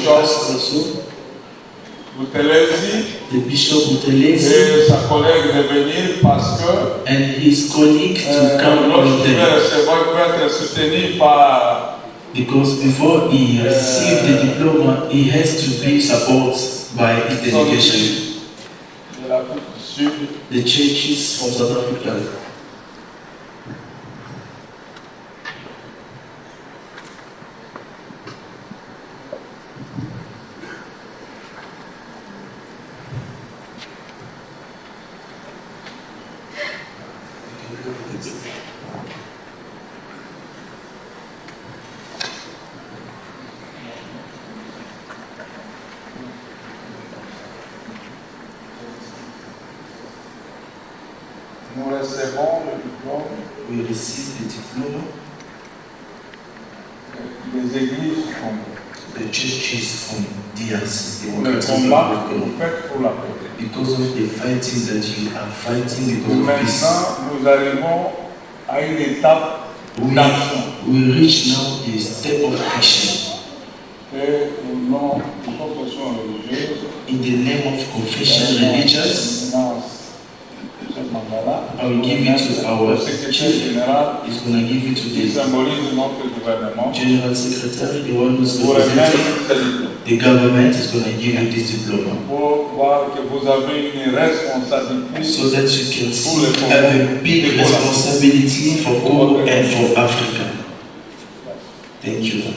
ask also the Bishop Buthelezi et sa collègue de venir parce que and his colleague to come with them. Être soutenu par because before he receives the diploma, he has to be supported by his delegation. The churches from South Africa. Nous recevons le diplôme. We receive the diploma. Les églises from the churches from DRC. Le combat que vous faites pour la paix. Because of the fighting that you are fighting because of peace. Maintenant, nous arrivons à une étape d'action. We reach now the step of action. Et au nom de confession religieuse, in the name of confession religious, I will give it to our chief. He's going to give it to the general secretary, the one who's representing the government is going to give you this diploma. So that you can see you have a big responsibility for Congo and for Africa. Thank you.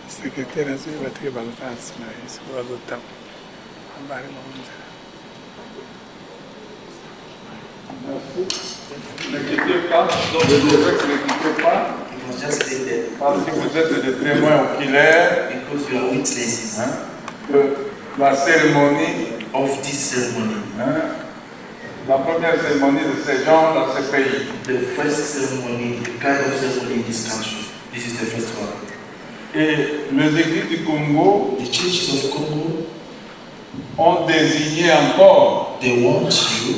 Secrétaire va très bien France, mais c'est pas le temps. Ne quittez pas, donc je dirais que ne quittez pas, parce que vous êtes des témoins oculaires de la cérémonie of this ceremony. La première cérémonie de ces gens dans ce pays. The first ceremony, the kind of ceremony in this country. This is the first one. Et les églises du Congo, the churches of Congo, ont désigné encore they want you,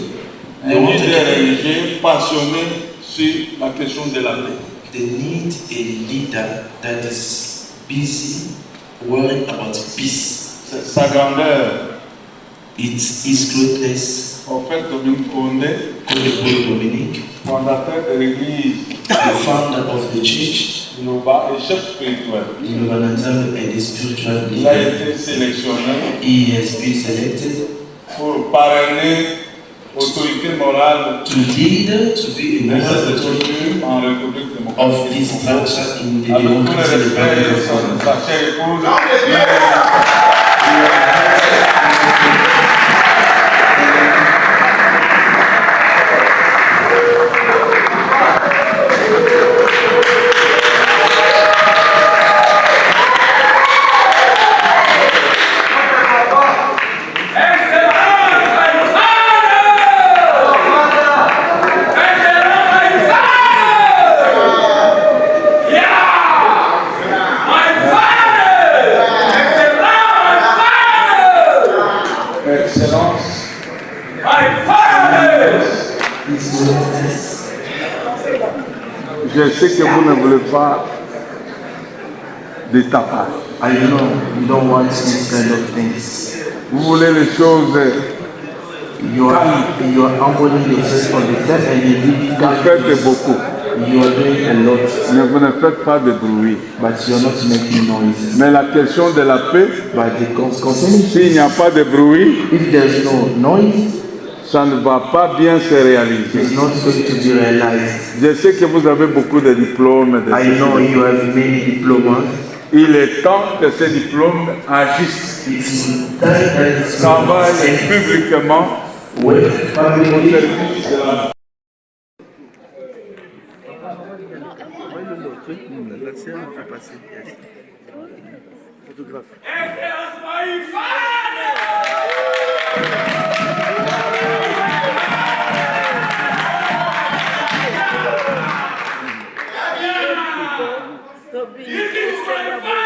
des leaders religieux passionnés sur la question de la paix. They need a leader that is busy worrying about peace. C'est sa grandeur. It's his greatness. Prophète Dominique Dominique, fondateur de l'église, the founder of the church, Loba et chef spirituel. And the spiritual Il a été sélectionné. He has been selected pour parrainer l'autorité morale to lead, to be a moral authority en République démocratique of this structure in the Democratic Republic of Congo. Je sais que vous ne voulez pas de tapage. I know you don't want these kind of things. Vous voulez les choses. You are humbling yourself on the test and you faites beaucoup. You are doing a lot, mais vous ne faites pas de bruit. but you are not making noise. Mais la question de la paix, But concerning s'il n'y a pas de bruit, if there's no noise, ça ne va pas bien se réaliser. it's not going to be realized. Je sais que vous avez beaucoup de diplômes. I know you have many diplomas. Il est temps que ces diplômes agissent, It's time that it's travaillent publiquement. when family to be